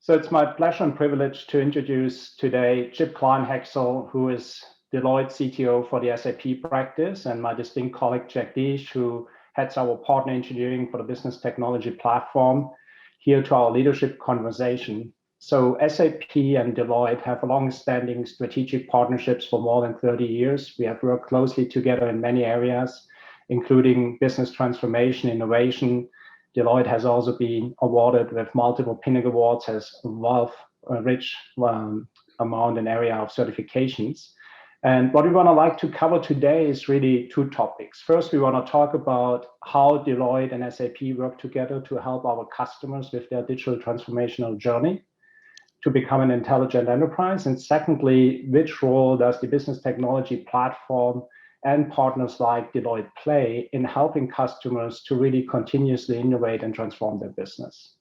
So it's my pleasure and privilege to introduce today Chip Kleinheksel, who is Deloitte CTO for the SAP practice, and my distinct colleague Jagdish, who heads our partner engineering for the Business Technology Platform, here to our leadership conversation. So SAP and Deloitte have long-standing strategic partnerships for more than 30 years. We have worked closely together in many areas, including business transformation, innovation. Deloitte has also been awarded with multiple Pinnacle Awards, has a rich amount and area of certifications. And what we want to like to cover today is really two topics. First, we want to talk about how Deloitte and SAP work together to help our customers with their digital transformational journey to become an intelligent enterprise. And secondly, which role does the Business Technology Platform and partners like Deloitte play in helping customers to really continuously innovate and transform their business?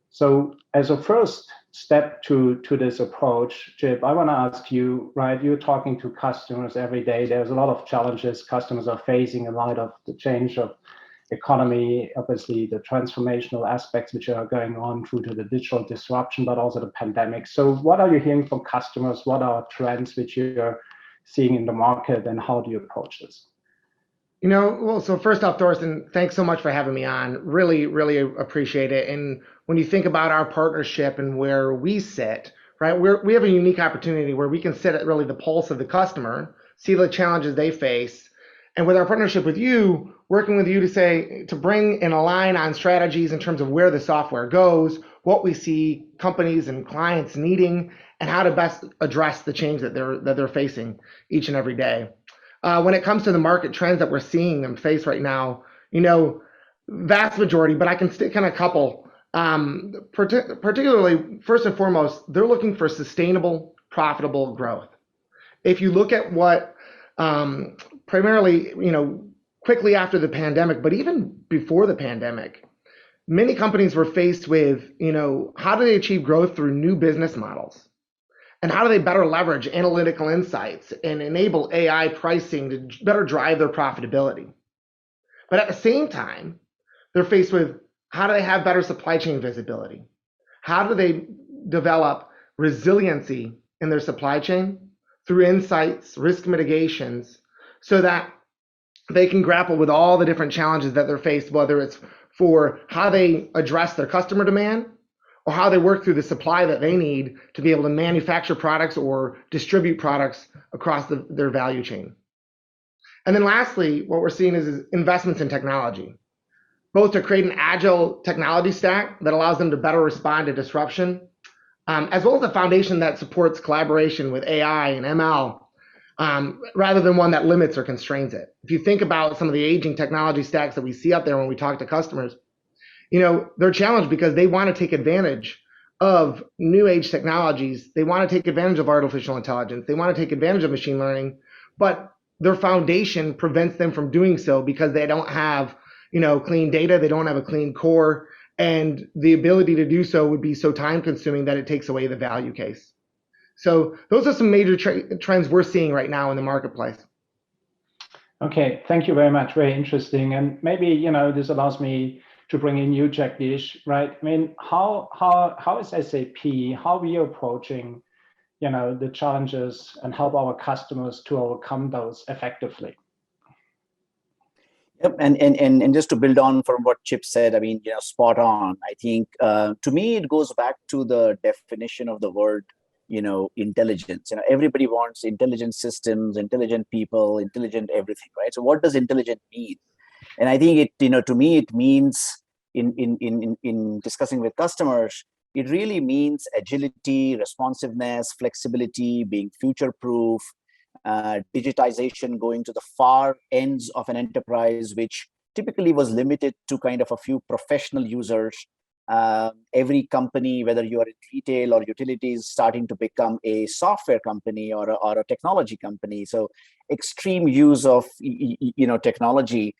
So as a first step to this approach, Chip, I want to ask you, right, you're talking to customers every day. There's a lot of challenges customers are facing in light of the change of economy, obviously the transformational aspects which are going on through to the digital disruption, but also the pandemic. So what are you hearing from customers? What are trends which you're seeing in the market, and how do you approach this? Well, so first off, Thorsten, thanks so much for having me on. Really, really appreciate it. And when you think about our partnership and where we sit, right, we have a unique opportunity where we can sit at really the pulse of the customer, see the challenges they face, and with our partnership with you, working with you to bring and align on strategies in terms of where the software goes, what we see companies and clients needing, and how to best address the change that they're facing each and every day. When it comes to the market trends that we're seeing them face right now, vast majority, but I can stick on a couple. Particularly, first and foremost, they're looking for sustainable, profitable growth. If you look at what primarily, quickly after the pandemic, but even before the pandemic, many companies were faced with, how do they achieve growth through new business models? And how do they better leverage analytical insights and enable AI pricing to better drive their profitability? But at the same time, they're faced with how do they have better supply chain visibility? How do they develop resiliency in their supply chain through insights, risk mitigations, so that they can grapple with all the different challenges that they're faced, whether it's for how they address their customer demand or how they work through the supply that they need to be able to manufacture products or distribute products across their value chain. And then lastly, what we're seeing is investments in technology, both to create an agile technology stack that allows them to better respond to disruption, as well as a foundation that supports collaboration with AI and ML, rather than one that limits or constrains it. If you think about some of the aging technology stacks that we see out there when we talk to customers, they're challenged because they want to take advantage of new age technologies. They want to take advantage of artificial intelligence. They want to take advantage of machine learning, but their foundation prevents them from doing so because they don't have, clean data. They don't have a clean core, and the ability to do so would be so time consuming that it takes away the value case. So those are some major trends we're seeing right now in the marketplace. Okay, thank you very much. Very interesting. And maybe, this allows me to bring in you, Jagdish, right? I mean, how is SAP, how are we approaching, the challenges and help our customers to overcome those effectively? Yep, and just to build on from what Chip said, I mean, spot on. I think to me, it goes back to the definition of the word, intelligence. Everybody wants intelligent systems, intelligent people, intelligent everything, right? So what does intelligent mean? And I think it, to me, it means in discussing with customers, it really means agility, responsiveness, flexibility, being future-proof, digitization going to the far ends of an enterprise, which typically was limited to kind of a few professional users. Every company, whether you are in retail or utilities, starting to become a software company or a technology company. So extreme use of technology.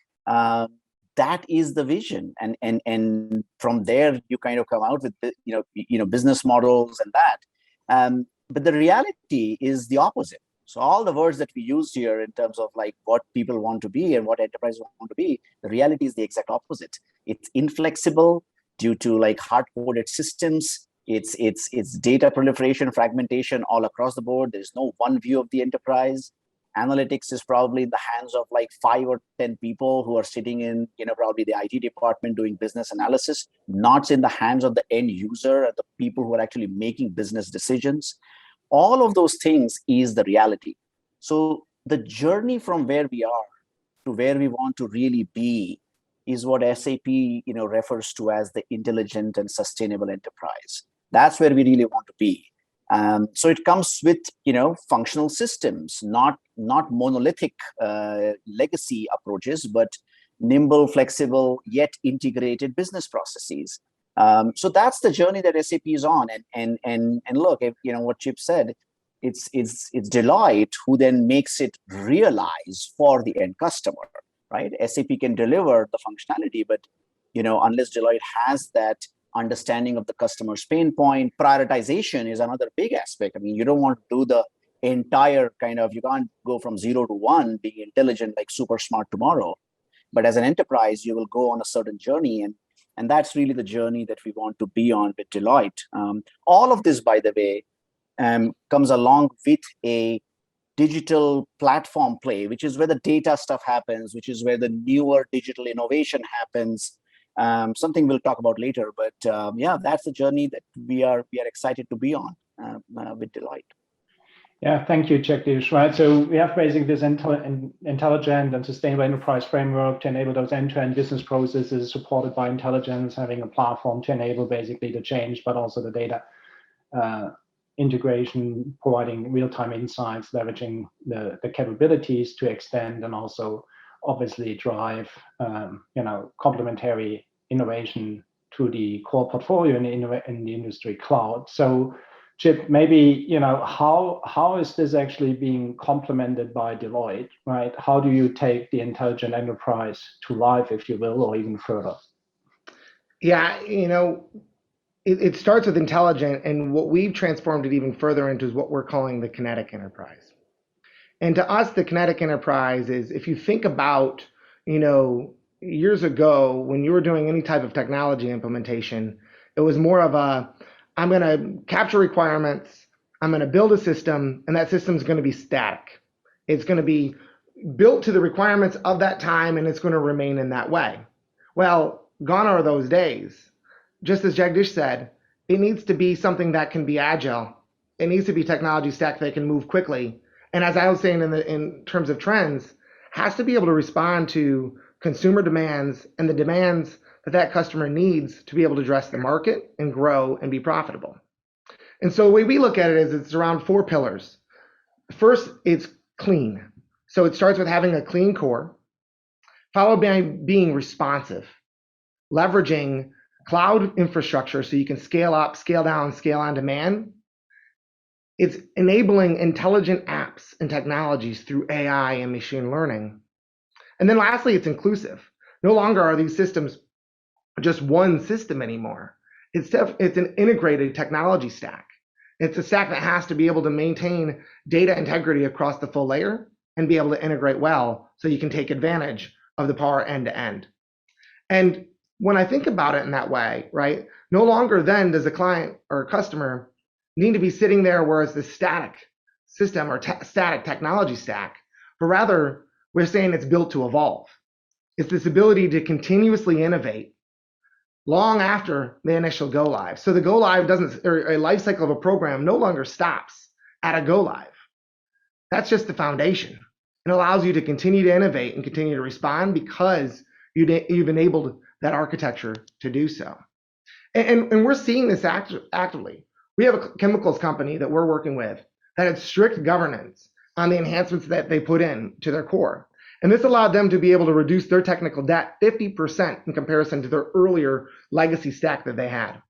That is the vision, and from there you kind of come out with business models and that. But the reality is the opposite. So all the words that we used here in terms of like what people want to be and what enterprises want to be, the reality is the exact opposite. It's inflexible due to like hard-coded systems. It's data proliferation, fragmentation all across the board. There's no one view of the enterprise. Analytics is probably in the hands of like 5 or 10 people who are sitting in, probably the IT department doing business analysis, not in the hands of the end user and the people who are actually making business decisions. All of those things is the reality. So the journey from where we are to where we want to really be is what SAP, refers to as the intelligent and sustainable enterprise. That's where we really want to be. So it comes with, functional systems, not monolithic legacy approaches, but nimble, flexible, yet integrated business processes. So that's the journey that SAP is on. And look, if, what Chip said, it's Deloitte who then makes it realize for the end customer, right? SAP can deliver the functionality, but unless Deloitte has that understanding of the customer's pain point, prioritization is another big aspect. I mean, you don't want to do the entire you can't go from 0 to 1 being intelligent like super smart tomorrow. But as an enterprise, you will go on a certain journey, and that's really the journey that we want to be on with Deloitte. All of this, by the way, comes along with a digital platform play, which is where the data stuff happens, which is where the newer digital innovation happens. Something we'll talk about later, but that's the journey that we are excited to be on with Deloitte. Yeah, thank you, Jagdish. Right, so we have basically this intelligent and sustainable enterprise framework to enable those end-to-end business processes supported by intelligence, having a platform to enable basically the change, but also the data integration, providing real-time insights, leveraging the capabilities to extend and also obviously drive complementary innovation to the core portfolio in the industry cloud. So Chip, maybe how is this actually being complemented by Deloitte, right? How do you take the intelligent enterprise to life, if you will, or even further? Yeah, it starts with intelligent, and what we've transformed it even further into is what we're calling the kinetic enterprise. And to us, the kinetic enterprise is, if you think about, years ago when you were doing any type of technology implementation, it was more of I'm going to capture requirements, I'm going to build a system, and that system is going to be static. It's going to be built to the requirements of that time, and it's going to remain in that way. Well, gone are those days. Just as Jagdish said, it needs to be something that can be agile. It needs to be technology stack that can move quickly. And as I was saying in terms of trends, has to be able to respond to consumer demands and the demands that customer needs to be able to address the market and grow and be profitable. And so the way we look at it is it's around 4 pillars. First, it's clean. So it starts with having a clean core, followed by being responsive, leveraging cloud infrastructure so you can scale up, scale down, scale on demand. It's enabling intelligent apps and technologies through AI and machine learning. And then lastly, it's inclusive. No longer are these systems just one system anymore. It's an integrated technology stack. It's a stack that has to be able to maintain data integrity across the full layer and be able to integrate well so you can take advantage of the power end to end. And when I think about it in that way, right, no longer then does a client or a customer need to be sitting there where it's the static system or static technology stack, but rather we're saying it's built to evolve. It's this ability to continuously innovate long after the initial go live. So the go live doesn't, or a life cycle of a program no longer stops at a go live. That's just the foundation. It allows you to continue to innovate and continue to respond because you've enabled that architecture to do so. And we're seeing this actively. We have a chemicals company that we're working with that had strict governance on the enhancements that they put in to their core. And this allowed them to be able to reduce their technical debt 50% in comparison to their earlier legacy stack that they had.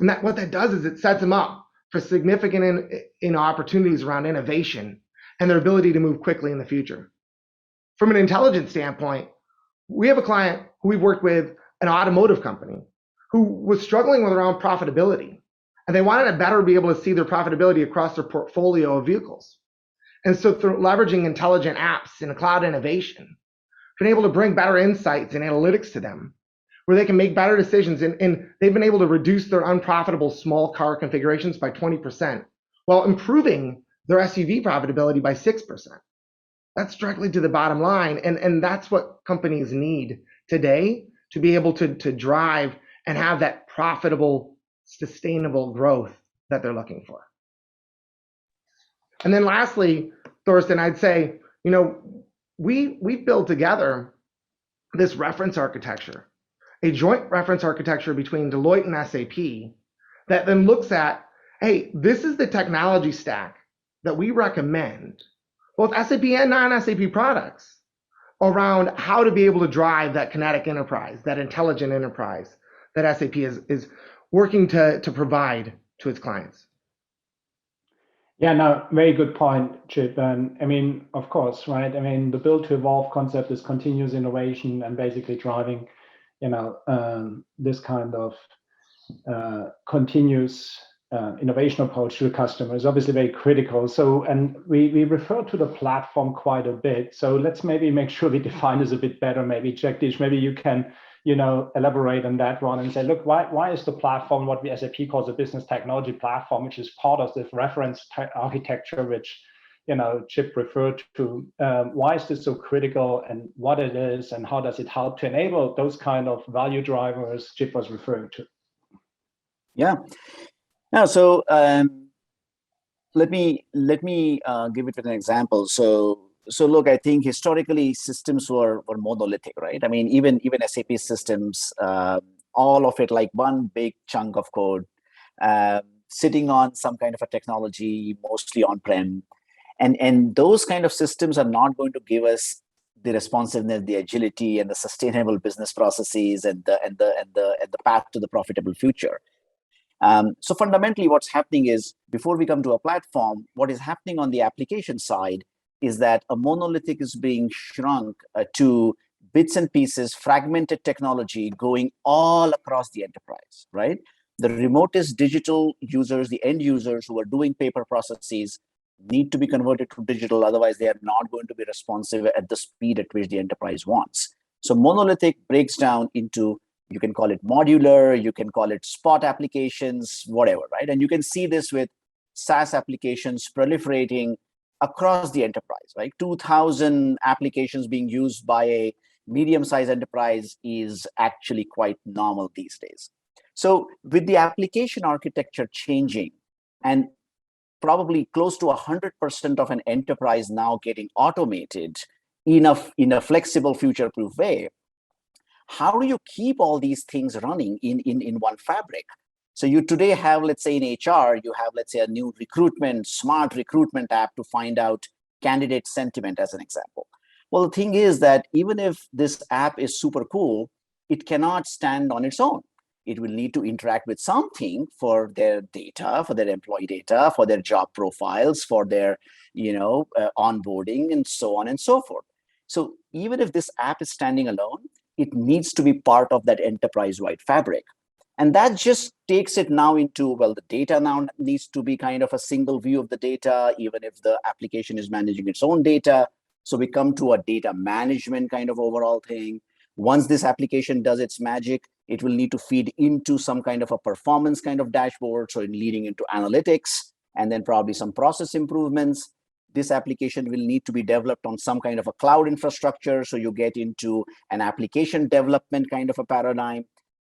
And what that does is it sets them up for significant opportunities around innovation and their ability to move quickly in the future. From an intelligence standpoint, we have a client who we've worked with, an automotive company, who was struggling with around profitability. And they wanted to better be able to see their profitability across their portfolio of vehicles. And so through leveraging intelligent apps and cloud innovation, been able to bring better insights and analytics to them, where they can make better decisions. And they've been able to reduce their unprofitable small car configurations by 20% while improving their SUV profitability by 6%. That's directly to the bottom line. And that's what companies need today to be able to drive and have that profitable, sustainable growth that they're looking for. And then lastly, Thorsten, I'd say, we've built together this reference architecture, a joint reference architecture between Deloitte and SAP that then looks at, hey, this is the technology stack that we recommend, both SAP and non-SAP products, around how to be able to drive that kinetic enterprise, that intelligent enterprise that SAP is working to provide to its clients. Yeah, no, very good point, Chip. And I mean, of course, right? I mean, the build to evolve concept is continuous innovation and basically driving, this kind of continuous innovation approach to the customer is obviously very critical. So, and we refer to the platform quite a bit. So let's maybe make sure we define this a bit better. Maybe Jagdish, maybe you can, elaborate on that one and say, look, why is the platform what we SAP calls a business technology platform, which is part of this reference architecture, which Chip referred to. Why is this so critical, and what it is, and how does it help to enable those kind of value drivers Chip was referring to? Yeah. Now, so let me give it an example. So look, I think historically systems were monolithic, right? I mean, even SAP systems, all of it like one big chunk of code, sitting on some kind of a technology, mostly on-prem, and those kind of systems are not going to give us the responsiveness, the agility, and the sustainable business processes, and the path to the profitable future. So fundamentally, what's happening is, before we come to a platform, what is happening on the application side is that a monolithic is being shrunk to bits and pieces, fragmented technology going all across the enterprise, right? The remotest digital users, the end users who are doing paper processes, need to be converted to digital, otherwise they are not going to be responsive at the speed at which the enterprise wants. So monolithic breaks down into, you can call it modular, you can call it spot applications, whatever, right? And you can see this with SaaS applications proliferating across the enterprise, right? 2,000 applications being used by a medium-sized enterprise is actually quite normal these days. So with the application architecture changing, and probably close to 100% of an enterprise now getting automated in a flexible, future-proof way, how do you keep all these things running in one fabric? So you today have, let's say in HR, you have, let's say, a new smart recruitment app to find out candidate sentiment, as an example. Well, the thing is that even if this app is super cool, it cannot stand on its own. It will need to interact with something for their data, for their employee data, for their job profiles, for their, onboarding, and so on and so forth. So even if this app is standing alone, it needs to be part of that enterprise-wide fabric. And that just takes it now into, well, the data now needs to be kind of a single view of the data, even if the application is managing its own data. So we come to a data management kind of overall thing. Once this application does its magic, it will need to feed into some kind of a performance kind of dashboard, so leading into analytics, and then probably some process improvements. This application will need to be developed on some kind of a cloud infrastructure, so you get into an application development kind of a paradigm.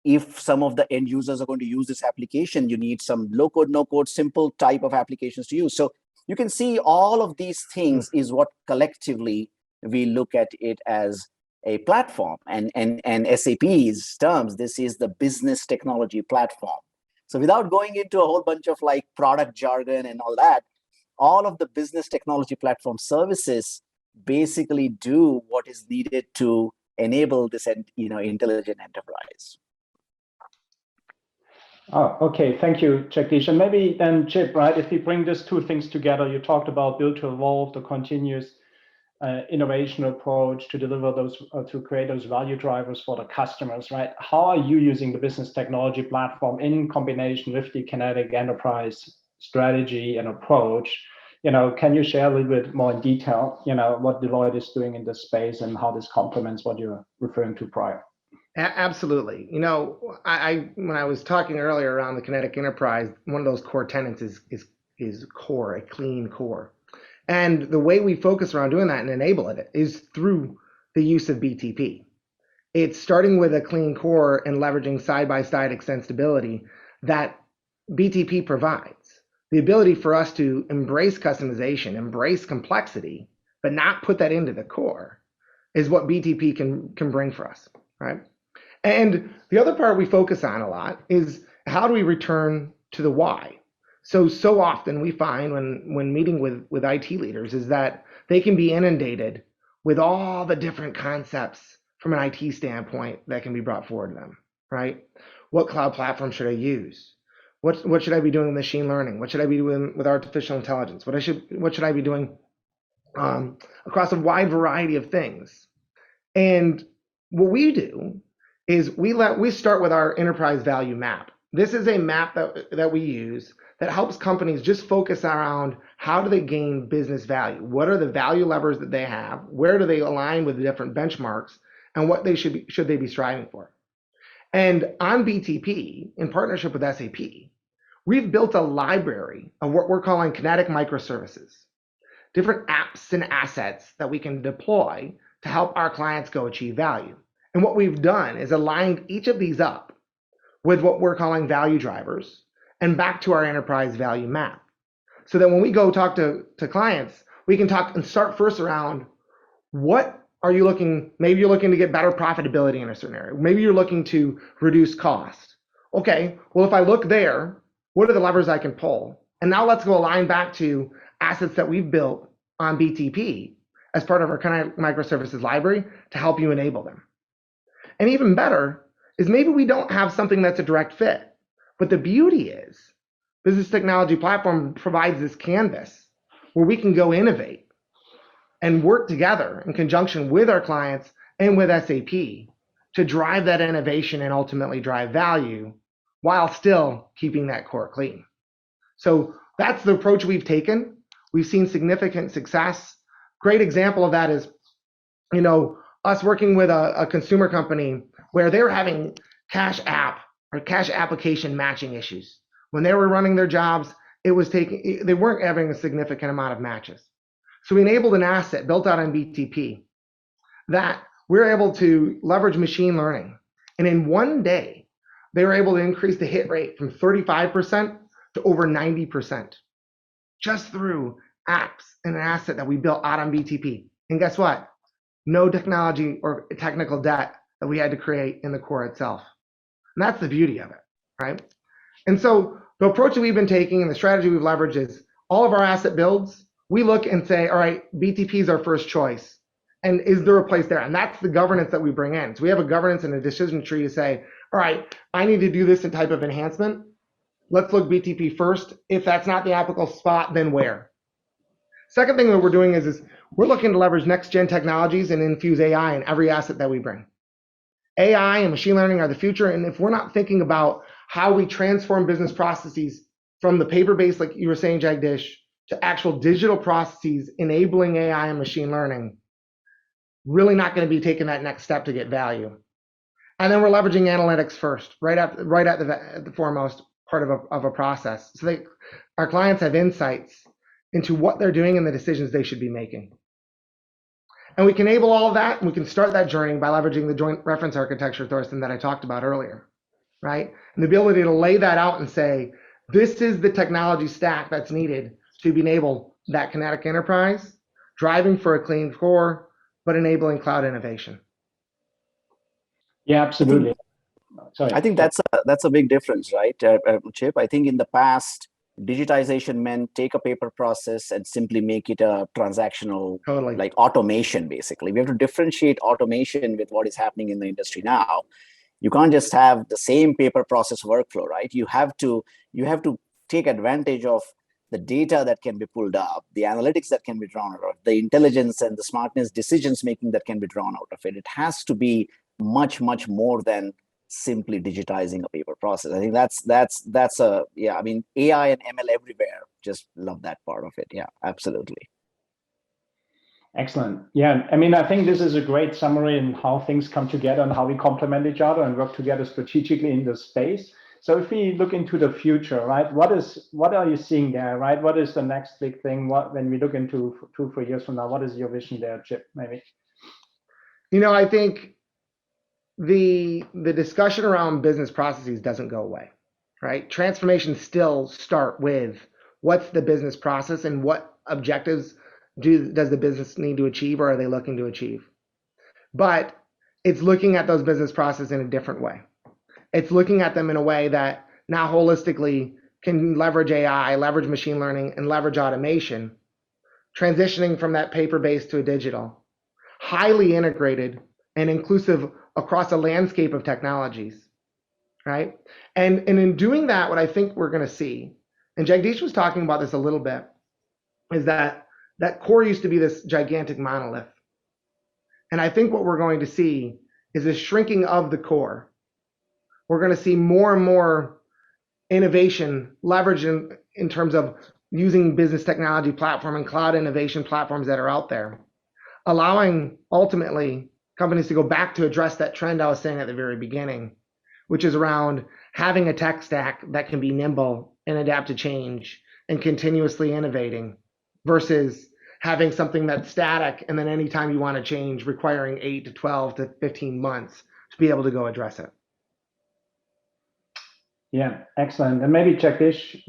If some of the end users are going to use this application, you need some low-code, no-code, simple type of applications to use. So you can see all of these things is what collectively we look at it as a platform. And SAP's terms, this is the business technology platform. So without going into a whole bunch of like product jargon and all that, all of the business technology platform services basically do what is needed to enable this, intelligent enterprise. Oh, okay. Thank you, Jagdish. And maybe then, Chip, right, if we bring these two things together, you talked about build to evolve, the continuous innovation approach to deliver those, to create those value drivers for the customers, right? How are you using the business technology platform in combination with the kinetic enterprise strategy and approach? Can you share a little bit more in detail, what Deloitte is doing in this space and how this complements what you're referring to prior? Absolutely. You know, I when I was talking earlier around the kinetic enterprise, one of those core tenets is core, a clean core. And the way we focus around doing that and enable it is through the use of BTP. It's starting with a clean core and leveraging side-by-side extensibility that BTP provides. The ability for us to embrace customization, embrace complexity, but not put that into the core is what BTP can bring for us, right? And the other part we focus on a lot is how do we return to the why? So often we find when meeting with IT leaders is that they can be inundated with all the different concepts from an IT standpoint that can be brought forward to them, right? What cloud platform should I use? What should I be doing with machine learning? What should I be doing with artificial intelligence? What should I be doing across a wide variety of things? And what we do is we start with our enterprise value map. This is a map that we use that helps companies just focus around how do they gain business value? What are the value levers that they have? Where do they align with the different benchmarks? And what they should they be striving for? And on BTP, in partnership with SAP, we've built a library of what we're calling kinetic microservices, different apps and assets that we can deploy to help our clients go achieve value. And what we've done is aligned each of these up with what we're calling value drivers and back to our enterprise value map. So that when we go talk to clients, we can talk and start first around what are you looking, maybe you're looking to get better profitability in a certain area. Maybe you're looking to reduce cost. Okay, well, if I look there, what are the levers I can pull? And now let's go align back to assets that we've built on BTP as part of our kinetic microservices library to help you enable them. And even better is maybe we don't have something that's a direct fit, but the beauty is Business Technology Platform provides this canvas where we can go innovate and work together in conjunction with our clients and with SAP to drive that innovation and ultimately drive value while still keeping that core clean. So that's the approach we've taken. We've seen significant success. Great example of that is, you know, us working with a consumer company where they were having cash app or cash application matching issues. When they were running their jobs, they weren't having a significant amount of matches. So we enabled an asset built out on BTP that we're able to leverage machine learning. And in one day, they were able to increase the hit rate from 35% to over 90% just through apps and an asset that we built out on BTP. And guess what? No technology or technical debt that we had to create in the core itself. And that's the beauty of it, right? And so the approach that we've been taking and the strategy we've leveraged is all of our asset builds, we look and say, all right, BTP is our first choice. And is there a place there? And that's the governance that we bring in. So we have a governance and a decision tree to say, all right, I need to do this type of enhancement. Let's look BTP first. If that's not the applicable spot, then where? Second thing that we're doing is we're looking to leverage next gen technologies and infuse AI in every asset that we bring. AI and machine learning are the future. And if we're not thinking about how we transform business processes from the paper-based, like you were saying, Jagdish, to actual digital processes enabling AI and machine learning, really not going to be taking that next step to get value. And then we're leveraging analytics first, right at the foremost part of a process. So our clients have insights into what they're doing and the decisions they should be making. And we can enable all of that, and we can start that journey by leveraging the joint reference architecture, Thorsten, that I talked about earlier, right? And the ability to lay that out and say, this is the technology stack that's needed to enable that kinetic enterprise, driving for a clean core, but enabling cloud innovation. Yeah, absolutely. Sorry. I think that's a big difference, right, Chip? I think in the past, digitization meant take a paper process and simply make it a transactional, Totally. like automation, basically. We have to differentiate automation with what is happening in the industry now. You can't just have the same paper process workflow, right? You have to take advantage of the data that can be pulled up, the analytics that can be drawn out of, the intelligence and the smartness decisions making that can be drawn out of it. It has to be much, much more than simply digitizing a paper process. I think that's a, yeah, I mean, AI and ML everywhere. Just love that part of it. Yeah, absolutely. Excellent. Yeah, I mean, I think this is a great summary in how things come together and how we complement each other and work together strategically in this space. So if we look into the future, right, what are you seeing there, right? What is the next big thing? When we look into 2-3 years from now, what is your vision there, Chip, maybe? I think the discussion around business processes doesn't go away, right? Transformations still start with what's the business process and what objectives does the business need to achieve, or are they looking to achieve? But it's looking at those business processes in a different way. It's looking at them in a way that now holistically can leverage AI, leverage machine learning, and leverage automation, transitioning from that paper-based to a digital, highly integrated and inclusive across a landscape of technologies, right? And in doing that, what I think we're going to see, and Jagdish was talking about this a little bit, is that core used to be this gigantic monolith. And I think what we're going to see is a shrinking of the core. We're going to see more and more innovation leveraged in terms of using business technology platform and cloud innovation platforms that are out there, allowing ultimately companies to go back to address that trend I was saying at the very beginning, which is around having a tech stack that can be nimble and adapt to change and continuously innovating versus having something that's static and then anytime you want to change requiring 8 to 12 to 15 months to be able to go address it. Yeah, excellent. And maybe Jagdish,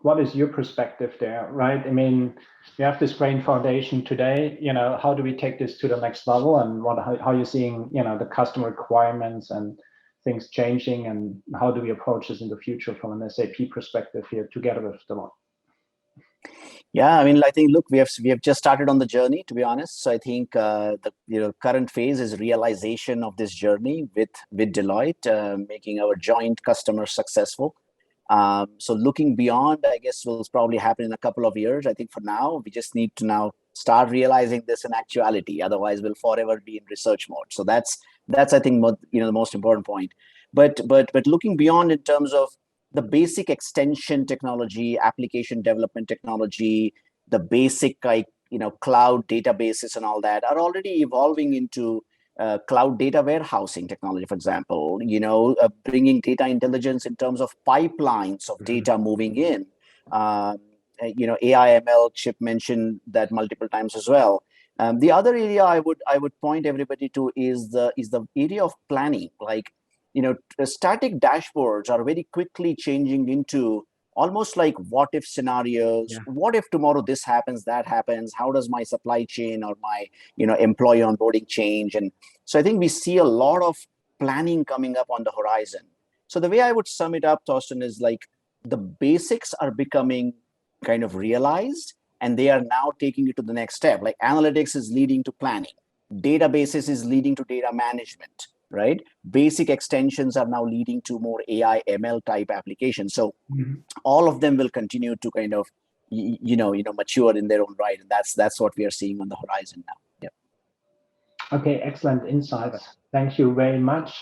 what is your perspective there, right? I mean, we have this great foundation today, how do we take this to the next level, and how you're seeing, the customer requirements and things changing, and how do we approach this in the future from an SAP perspective here together with Deloitte? Yeah, I mean, I think, look, we have just started on the journey, to be honest. So I think the current phase is realization of this journey with Deloitte, making our joint customers successful. So looking beyond, I guess, will probably happen in a couple of years. I think for now, we just need to now start realizing this in actuality. Otherwise, we'll forever be in research mode. So that's I think, the most important point. But looking beyond in terms of the basic extension technology, application development technology, the basic cloud databases and all that are already evolving into cloud data warehousing technology, for example, bringing data intelligence in terms of pipelines of data moving in. AI, ML, Chip mentioned that multiple times as well. The other area I would point everybody to is the area of planning. Static dashboards are very quickly changing into almost like what if scenarios. Yeah. What if tomorrow this happens, that happens? How does my supply chain or my employee onboarding change? And so I think we see a lot of planning coming up on the horizon. So the way I would sum it up, Thorsten, is like the basics are becoming kind of realized, and they are now taking it to the next step. Like analytics is leading to planning, databases is leading to data management. Right? Basic extensions are now leading to more AI, ML type applications. So all of them will continue to kind of, mature in their own right. And that's what we are seeing on the horizon now. Yeah. Okay, excellent insights. Thank you very much.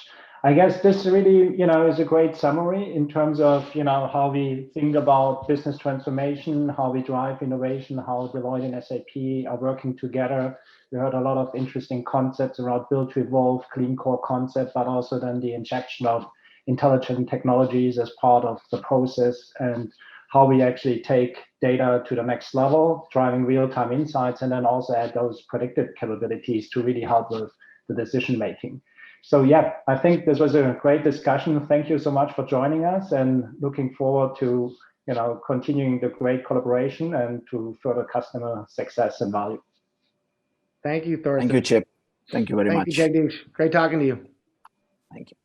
I guess this really, is a great summary in terms of, how we think about business transformation, how we drive innovation, how Deloitte and SAP are working together. We heard a lot of interesting concepts around build to evolve, clean core concept, but also then the injection of intelligent technologies as part of the process, and how we actually take data to the next level, driving real-time insights, and then also add those predictive capabilities to really help with the decision making. So yeah, I think this was a great discussion. Thank you so much for joining us, and looking forward to continuing the great collaboration and to further customer success and value. Thank you, Thorsten. Thank you, Chip. Thank you very much. Thank you, Jagdish. Great talking to you. Thank you.